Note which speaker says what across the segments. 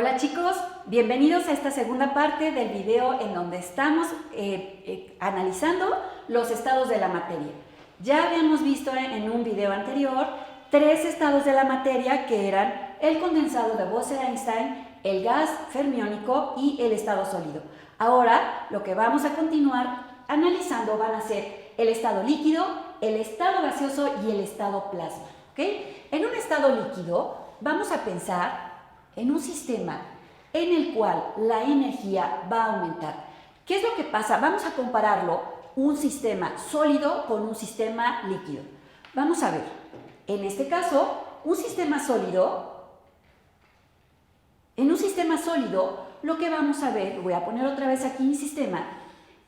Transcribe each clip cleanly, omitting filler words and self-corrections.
Speaker 1: Hola chicos, bienvenidos a esta segunda parte del video en donde estamos analizando los estados de la materia. Ya habíamos visto en un video anterior 3 estados de la materia que eran el condensado de Bose-Einstein, el gas fermiónico y el estado sólido. Ahora lo que vamos a continuar analizando van a ser el estado líquido, el estado gaseoso y el estado plasma. ¿Okay? En un estado líquido vamos a pensar en un sistema en el cual la energía va a aumentar. ¿Qué es lo que pasa? Vamos a compararlo, un sistema sólido con un sistema líquido. Vamos a ver, en este caso, en un sistema sólido, lo que vamos a ver, voy a poner otra vez aquí mi sistema,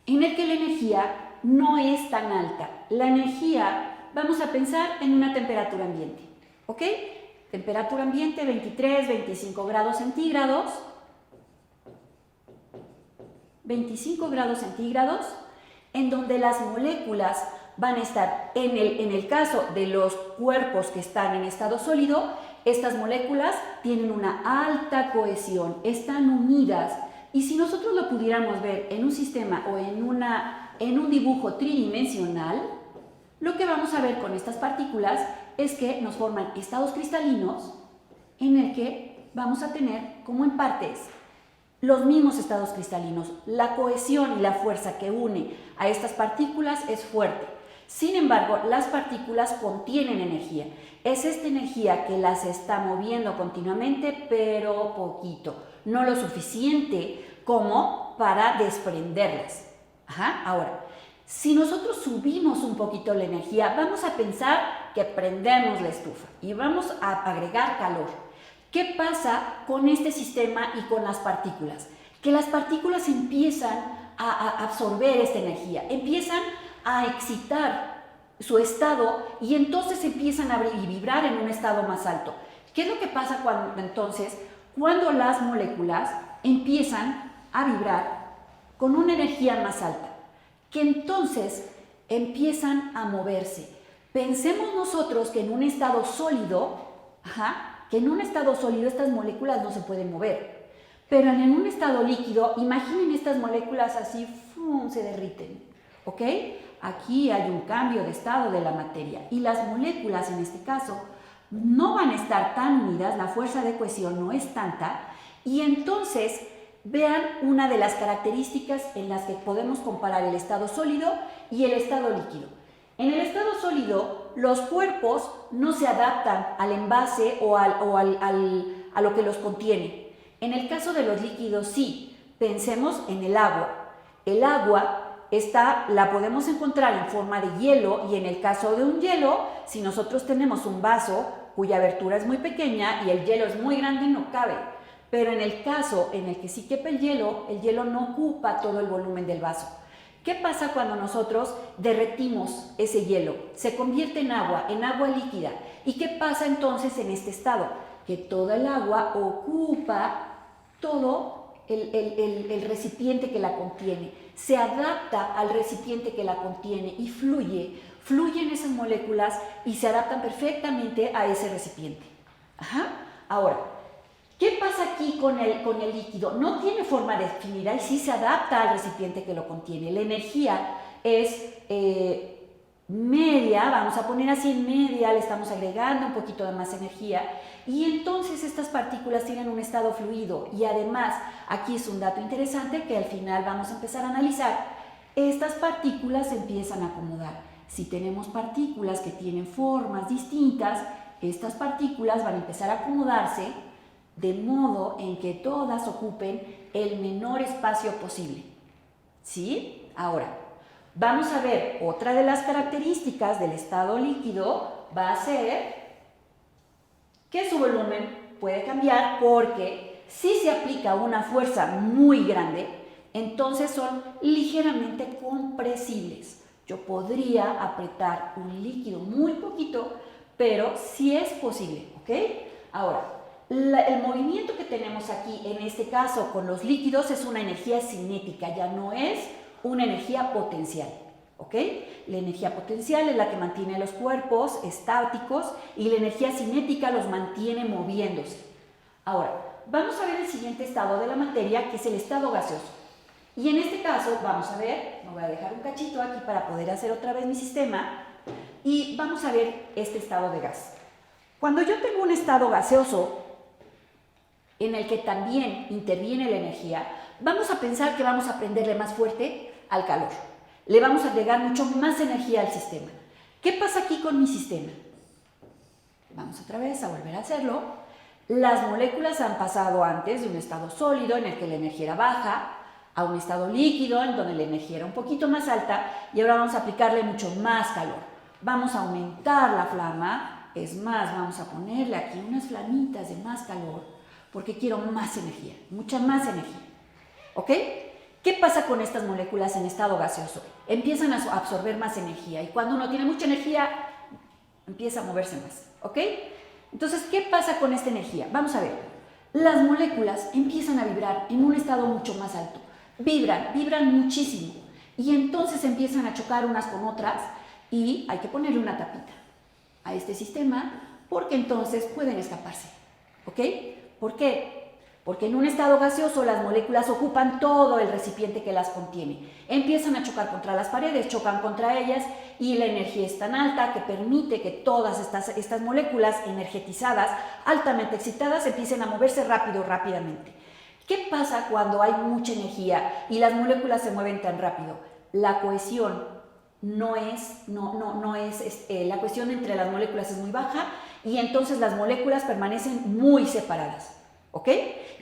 Speaker 1: en el que la energía no es tan alta. La energía, vamos a pensar en una temperatura ambiente, ¿ok? Temperatura ambiente 23, 25 grados centígrados. 25 grados centígrados, en donde las moléculas van a estar, en el caso de los cuerpos que están en estado sólido, estas moléculas tienen una alta cohesión, están unidas, y si nosotros lo pudiéramos ver en un sistema o en un dibujo tridimensional, lo que vamos a ver con estas partículas es que nos forman estados cristalinos en el que vamos a tener como en partes los mismos estados cristalinos. La cohesión y la fuerza que une a estas partículas es fuerte. Sin embargo, las partículas contienen energía. Es esta energía que las está moviendo continuamente, pero poquito. No lo suficiente como para desprenderlas. Ahora, si nosotros subimos un poquito la energía, vamos a pensar que prendemos la estufa y vamos a agregar calor. ¿Qué pasa con este sistema y con las partículas? Que las partículas empiezan a absorber esta energía, empiezan a excitar su estado y entonces empiezan a vibrar en un estado más alto. ¿Qué es lo que pasa cuando las moléculas empiezan a vibrar con una energía más alta? Que entonces empiezan a moverse. Pensemos nosotros que en un estado sólido, estas moléculas no se pueden mover. Pero en un estado líquido, imaginen estas moléculas así, ¡fum!, se derriten. ¿Ok? Aquí hay un cambio de estado de la materia. Y las moléculas, en este caso, no van a estar tan unidas, la fuerza de cohesión no es tanta. Y entonces, vean una de las características en las que podemos comparar el estado sólido y el estado líquido. En el estado sólido, los cuerpos no se adaptan al envase o a lo que los contiene. En el caso de los líquidos, sí. Pensemos en el agua. El agua la podemos encontrar en forma de hielo, y en el caso de un hielo, si nosotros tenemos un vaso cuya abertura es muy pequeña y el hielo es muy grande, no cabe. Pero en el caso en el que sí quepa el hielo no ocupa todo el volumen del vaso. ¿Qué pasa cuando nosotros derretimos ese hielo? Se convierte en agua líquida. ¿Y qué pasa entonces en este estado? Que toda el agua ocupa todo el recipiente que la contiene. Se adapta al recipiente que la contiene y fluyen esas moléculas y se adaptan perfectamente a ese recipiente. Ahora, ¿qué pasa aquí con el líquido? No tiene forma definida y sí se adapta al recipiente que lo contiene. La energía es media, vamos a poner así en media, le estamos agregando un poquito de más energía, y entonces estas partículas tienen un estado fluido. Y además, aquí es un dato interesante que al final vamos a empezar a analizar. Estas partículas se empiezan a acomodar. Si tenemos partículas que tienen formas distintas, estas partículas van a empezar a acomodarse de modo en que todas ocupen el menor espacio posible. ¿Sí? Ahora, vamos a ver otra de las características del estado líquido, va a ser que su volumen puede cambiar, porque si se aplica una fuerza muy grande, entonces son ligeramente compresibles. Yo podría apretar un líquido muy poquito, pero sí es posible, ¿ok? Ahora, el movimiento que tenemos aquí, en este caso con los líquidos, es una energía cinética, ya no es una energía potencial, ¿ok? La energía potencial es la que mantiene los cuerpos estáticos y la energía cinética los mantiene moviéndose. Ahora, vamos a ver el siguiente estado de la materia, que es el estado gaseoso. Y en este caso, vamos a ver, me voy a dejar un cachito aquí para poder hacer otra vez mi sistema, y vamos a ver este estado de gas. Cuando yo tengo un estado gaseoso, en el que también interviene la energía, vamos a pensar que vamos a prenderle más fuerte al calor. Le vamos a agregar mucho más energía al sistema. ¿Qué pasa aquí con mi sistema? Vamos otra vez a volver a hacerlo. Las moléculas han pasado antes de un estado sólido en el que la energía era baja a un estado líquido en donde la energía era un poquito más alta y ahora vamos a aplicarle mucho más calor. Vamos a aumentar la flama, es más, vamos a ponerle aquí unas flamitas de más calor porque quiero más energía, mucha más energía. ¿Ok? ¿Qué pasa con estas moléculas en estado gaseoso? Empiezan a absorber más energía y cuando uno tiene mucha energía, empieza a moverse más. ¿Ok? Entonces, ¿qué pasa con esta energía? Vamos a ver. Las moléculas empiezan a vibrar en un estado mucho más alto. Vibran muchísimo. Y entonces empiezan a chocar unas con otras y hay que ponerle una tapita a este sistema porque entonces pueden escaparse. ¿Ok? ¿Por qué? Porque en un estado gaseoso las moléculas ocupan todo el recipiente que las contiene. Empiezan a chocar contra las paredes, chocan contra ellas y la energía es tan alta que permite que todas estas moléculas energetizadas, altamente excitadas, empiecen a moverse rápidamente. ¿Qué pasa cuando hay mucha energía y las moléculas se mueven tan rápido? La cohesión la cohesión entre las moléculas es muy baja y entonces las moléculas permanecen muy separadas. ¿Ok?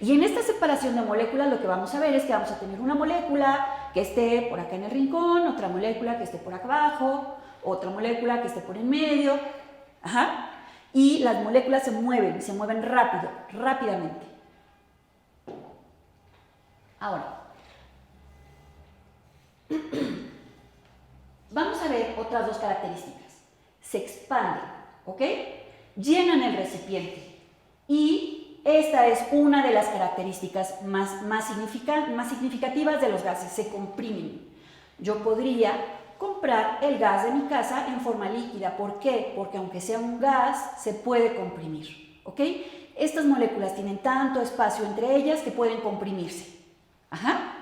Speaker 1: Y en esta separación de moléculas lo que vamos a ver es que vamos a tener una molécula que esté por acá en el rincón, otra molécula que esté por acá abajo, otra molécula que esté por en medio. Ajá. Y las moléculas se mueven rápidamente. Ahora, vamos a ver otras dos características. Se expanden, ¿ok? Llenan el recipiente y esta es una de las características más significativas de los gases, se comprimen. Yo podría comprar el gas de mi casa en forma líquida. ¿Por qué? Porque aunque sea un gas, se puede comprimir. ¿Ok? Estas moléculas tienen tanto espacio entre ellas que pueden comprimirse. Ajá.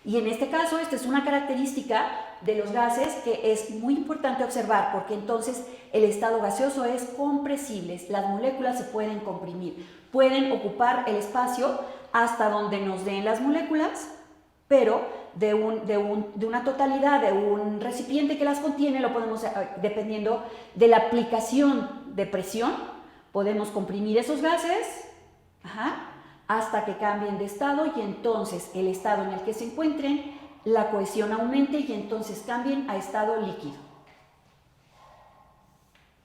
Speaker 1: Y en este caso, esta es una característica de los gases que es muy importante observar porque entonces el estado gaseoso es compresible, las moléculas se pueden comprimir, pueden ocupar el espacio hasta donde nos den las moléculas, pero de una totalidad, de un recipiente que las contiene, lo podemos, dependiendo de la aplicación de presión, podemos comprimir esos gases, hasta que cambien de estado y entonces el estado en el que se encuentren, la cohesión aumente y entonces cambien a estado líquido.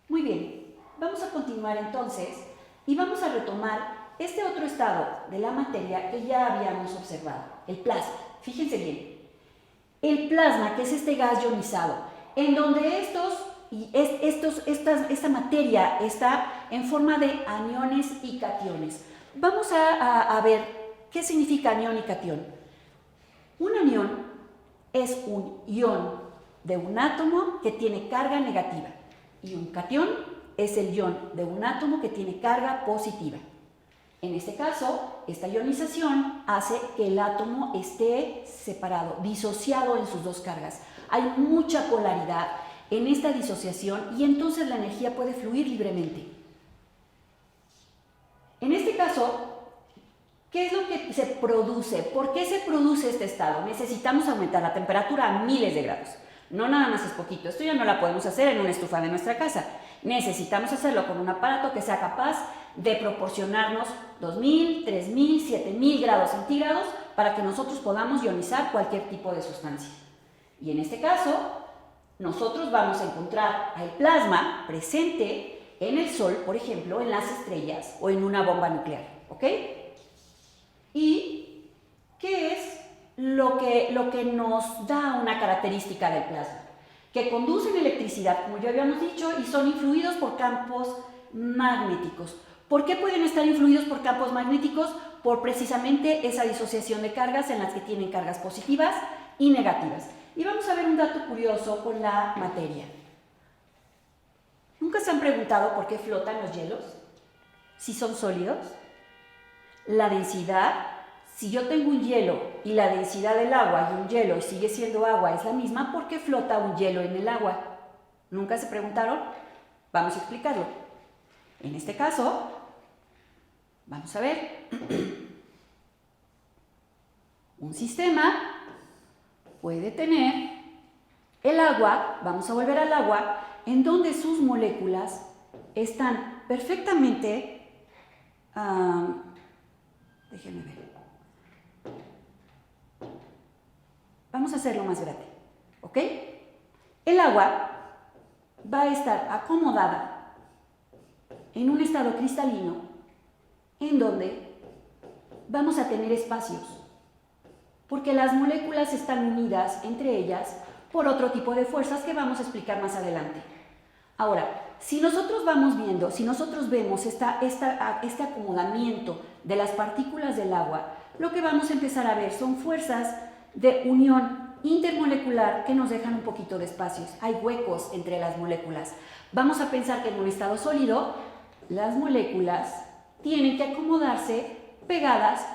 Speaker 1: Muy bien, vamos a continuar entonces y vamos a retomar este otro estado de la materia que ya habíamos observado, el plasma. Fíjense bien, el plasma, que es este gas ionizado, en donde esta materia está en forma de aniones y cationes. Vamos a ver qué significa anión y catión. Un anión es un ion de un átomo que tiene carga negativa y un catión es el ion de un átomo que tiene carga positiva. En este caso, esta ionización hace que el átomo esté separado, disociado en sus dos cargas. Hay mucha polaridad en esta disociación y entonces la energía puede fluir libremente. En este caso, ¿qué es lo que se produce? ¿Por qué se produce este estado? Necesitamos aumentar la temperatura a miles de grados. No nada más es poquito. Esto ya no la podemos hacer en una estufa de nuestra casa. Necesitamos hacerlo con un aparato que sea capaz de proporcionarnos 2000, 3000, 7000 grados centígrados para que nosotros podamos ionizar cualquier tipo de sustancia. Y en este caso, nosotros vamos a encontrar al plasma presente en el Sol, por ejemplo, en las estrellas o en una bomba nuclear. ¿Ok? ¿Y qué es lo que nos da una característica del plasma? Que conducen electricidad, como ya habíamos dicho, y son influidos por campos magnéticos. ¿Por qué pueden estar influidos por campos magnéticos? Por precisamente esa disociación de cargas en las que tienen cargas positivas y negativas. Y vamos a ver un dato curioso con la materia. ¿Nunca se han preguntado por qué flotan los hielos? ¿Si son sólidos? la densidad. Si yo tengo un hielo y la densidad del agua y un hielo y sigue siendo agua es la misma, ¿por qué flota un hielo en el agua? ¿Nunca se preguntaron? Vamos a explicarlo. En este caso, vamos a ver. Un sistema puede tener el agua, vamos a volver al agua, en donde sus moléculas están perfectamente, déjenme ver, vamos a hacerlo más grande, ¿ok? El agua va a estar acomodada en un estado cristalino en donde vamos a tener espacios, porque las moléculas están unidas entre ellas por otro tipo de fuerzas que vamos a explicar más adelante. Ahora, si nosotros vamos viendo, si nosotros vemos este acomodamiento de las partículas del agua, lo que vamos a empezar a ver son fuerzas de unión intermolecular que nos dejan un poquito de espacios. Hay huecos entre las moléculas. Vamos a pensar que en un estado sólido, las moléculas tienen que acomodarse pegadas,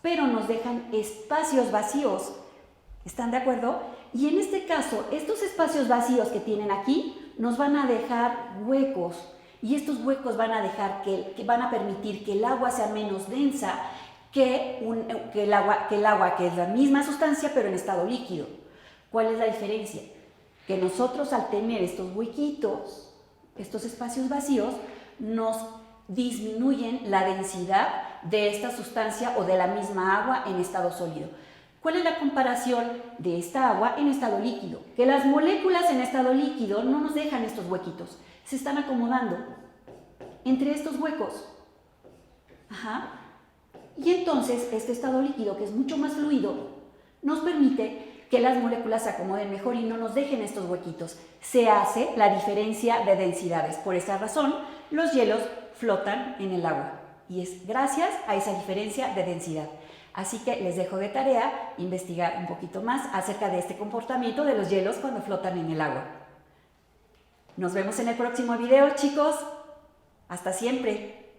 Speaker 1: pero nos dejan espacios vacíos. ¿Están de acuerdo? Y en este caso, estos espacios vacíos que tienen aquí nos van a dejar huecos, y estos huecos van a dejar que van a permitir que el agua sea menos densa que el agua, que es la misma sustancia pero en estado líquido. ¿Cuál es la diferencia? Que nosotros, al tener estos huequitos, estos espacios vacíos, nos disminuyen la densidad de esta sustancia o de la misma agua en estado sólido. ¿Cuál es la comparación de esta agua en estado líquido? Que las moléculas en estado líquido no nos dejan estos huequitos, se están acomodando entre estos huecos. Ajá. Y entonces este estado líquido, que es mucho más fluido, nos permite que las moléculas se acomoden mejor y no nos dejen estos huequitos. Se hace la diferencia de densidades. Por esa razón, los hielos flotan en el agua. Y es gracias a esa diferencia de densidad. Así que les dejo de tarea investigar un poquito más acerca de este comportamiento de los hielos cuando flotan en el agua. Nos vemos en el próximo video, chicos. Hasta siempre.